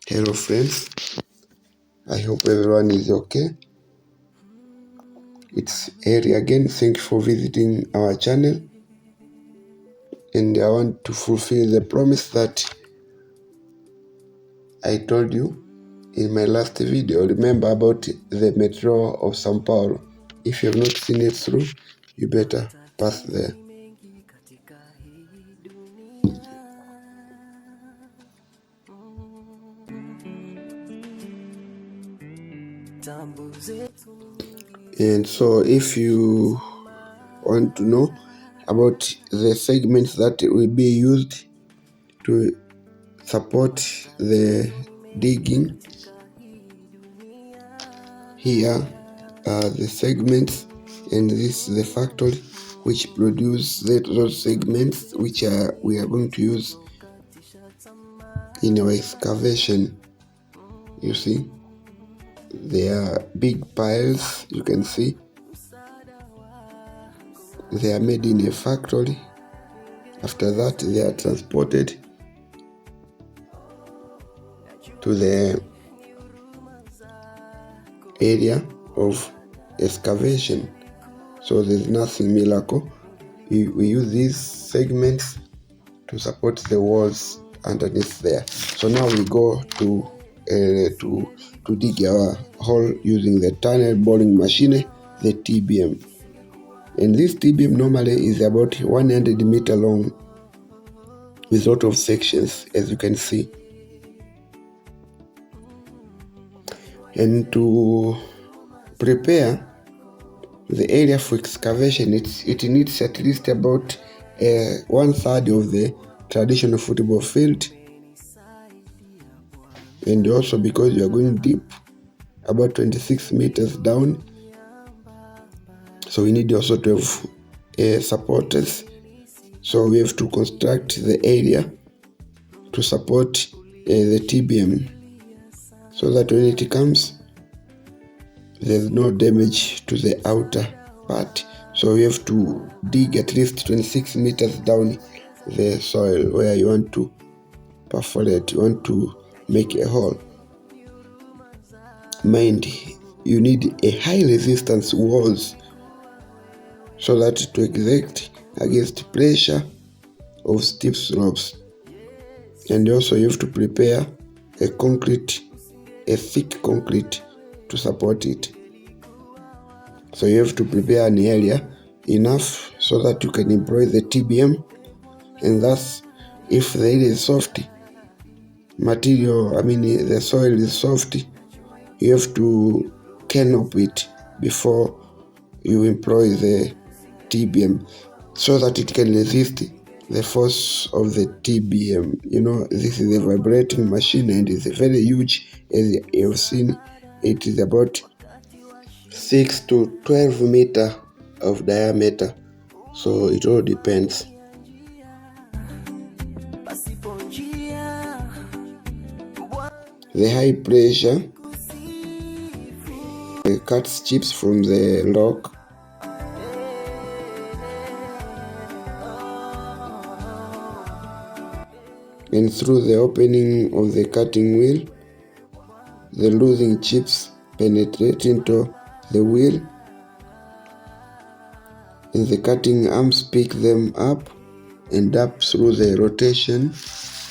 Hello friends, I hope everyone is okay. It's Harry again. Thank you for visiting our channel, and I want to fulfill the promise that I told you in my last video. Remember about the metro of Sao Paulo. If you have not seen it through, you better pass there. And so if you want to know about the segments that will be used to support the digging, here are the segments, and this is the factory which produce those segments which we are going to use in our excavation. You see, they are big piles. You can see they are made in a factory. After that, they are transported to the area of excavation. So there's nothing miracle. We use these segments to support the walls underneath there. So now we go to dig our hole using the tunnel boring machine, the TBM. And this TBM normally is about 100 meter long with a lot of sections, as you can see. And to prepare the area for excavation, it needs at least about 1/3 of the traditional football field, and also because you are going deep, about 26 meters down, so we need also to have supporters. So we have to construct the area to support the TBM, so that when it comes, there's no damage to the outer part. So we have to dig at least 26 meters down the soil where you want to perforate, you want to make a hole. Mind, you need a high resistance walls so that to exact against pressure of steep slopes. And also you have to prepare a thick concrete to support it. So you have to prepare an area enough so that you can employ the TBM, and thus if the area is soft material, the soil is soft, you have to canop it before you employ the TBM so that it can resist the force of the TBM. This is a vibrating machine and it's very huge. As you have seen, it is about 6 to 12 meter of diameter, so it all depends. The high pressure cuts chips from the rock and through the opening of the cutting wheel, the losing chips penetrate into the wheel, and the cutting arms pick them up and up through the rotation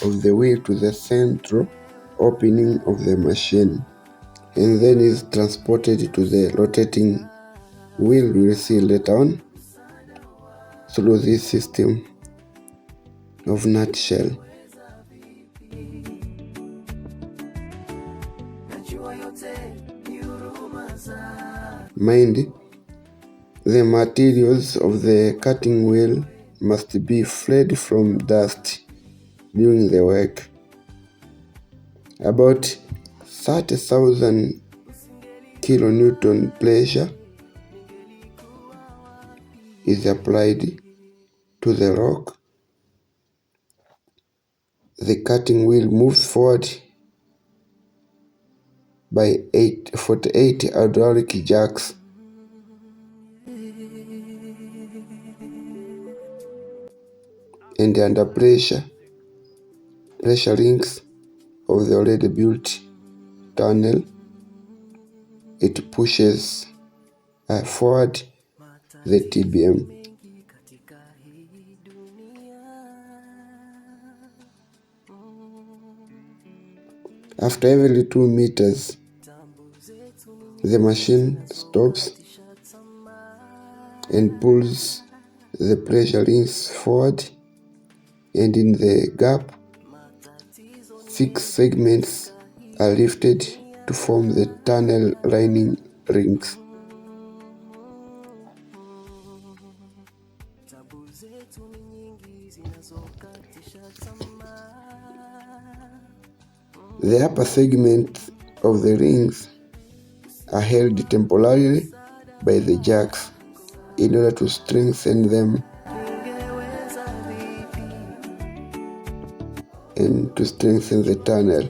of the wheel to the central opening of the machine, and then is transported to the rotating wheel we will see later on through this system of nutshell. Mind, the materials of the cutting wheel must be freed from dust during the work. About 30,000 kilonewton pressure is applied to the rock. The cutting wheel moves forward by 48 hydraulic jacks. And under pressure rings of the already built tunnel, it pushes forward the TBM. After every 2 meters, the machine stops and pulls the pressure rings forward, and in the gap, 6 segments are lifted to form the tunnel lining rings. The upper segments of the rings are held temporarily by the jacks in order to strengthen them and to strengthen the tunnel.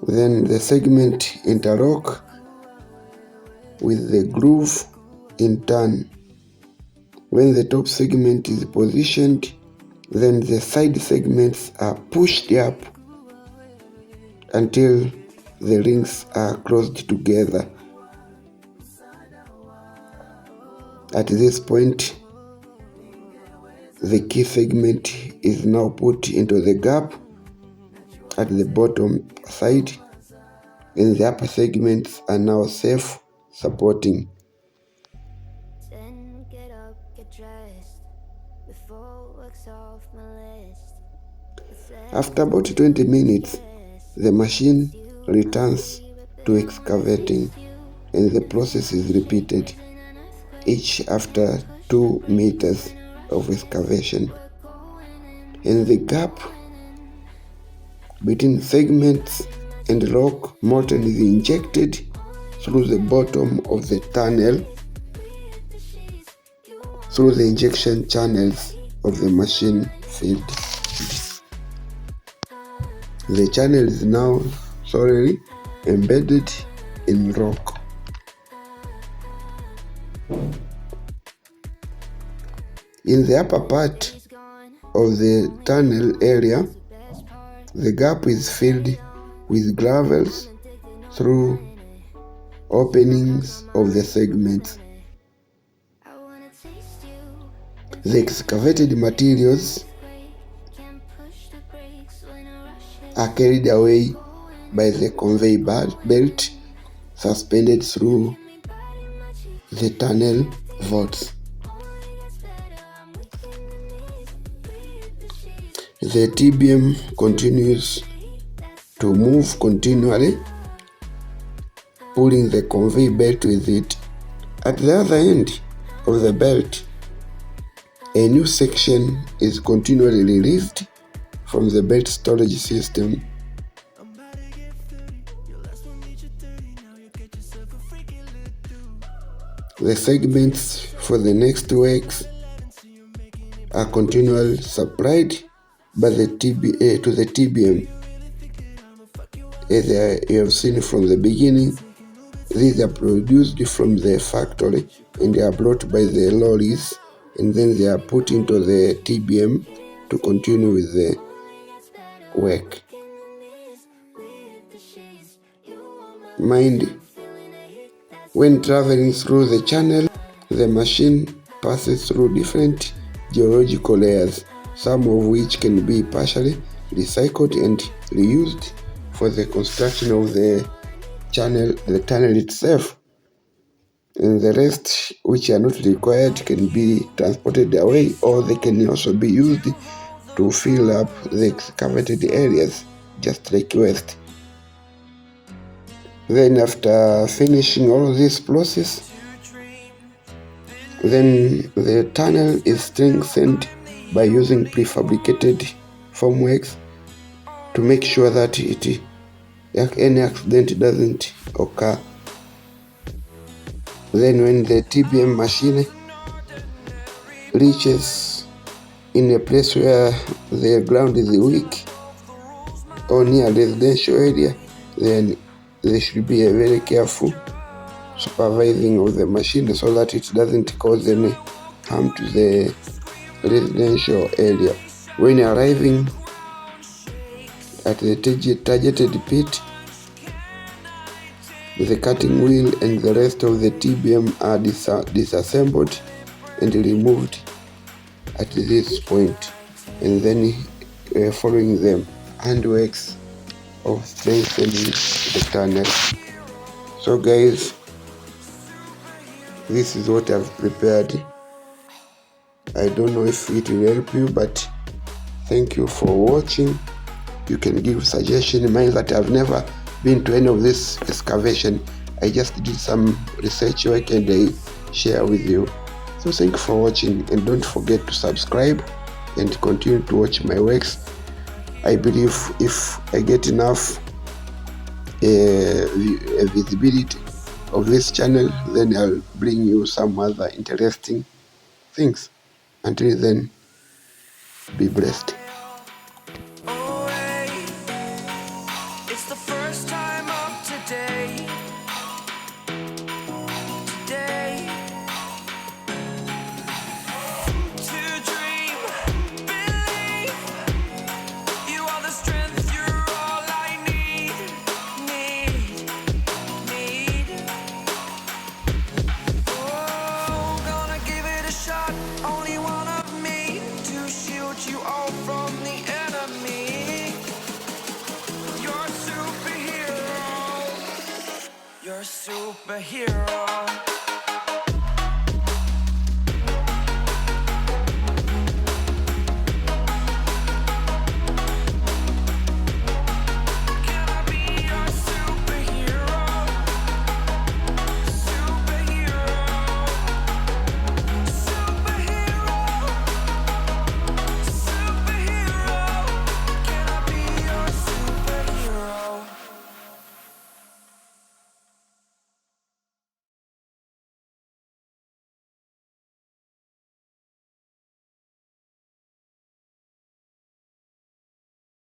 Then the segment interlock with the groove in turn. When the top segment is positioned, then the side segments are pushed up until the rings are closed together. At this point, the key segment is now put into the gap at the bottom side, and the upper segments are now self-supporting. After about 20 minutes, the machine returns to excavating, and the process is repeated, each after 2 meters of excavation. And the gap between segments and rock molten is injected through the bottom of the tunnel through the injection channels of the machine feed. The channel is now thoroughly embedded in rock. In the upper part of the tunnel area, the gap is filled with gravels through openings of the segments. The excavated materials are carried away by the conveyor belt suspended through the tunnel vaults. The TBM continues to move continually, pulling the conveyor belt with it. At the other end of the belt, a new section is continually released from the belt storage system. The segments for the next works are continually supplied by the TBA to the TBM. As you have seen from the beginning, these are produced from the factory and they are brought by the lorries, and then they are put into the TBM to continue with the work. Mind, when traveling through the channel, the machine passes through different geological layers, some of which can be partially recycled and reused for the construction of the tunnel itself, and the rest, which are not required, can be transported away, or they can also be used to fill up the excavated areas, just like waste. Then after finishing all this process, then the tunnel is strengthened by using prefabricated formworks to make sure that any accident doesn't occur. Then when the TBM machine reaches in a place where the ground is weak or near a residential area, then there should be a very careful supervising of the machine so that it doesn't cause any harm to the residential area. When arriving at the targeted pit. The cutting wheel and the rest of the TBM are disassembled and removed at this point, and then following them handworks of strengthening the tunnel. So guys, this is what I've prepared. I don't know if it will help you, but thank you for watching. You can give suggestion. Mind that I've never been to any of this excavation. I just did some research work and I share with you. So thank you for watching, and don't forget to subscribe and continue to watch my works. I believe if I get enough visibility of this channel, then I'll bring you some other interesting things. Until then, be blessed. It's the first time of today. To dream, believe. You are the strength, you're all I need. Oh, gonna give it a shot. Only one of me to shield you all from the enemy. You're a superhero. You're a superhero.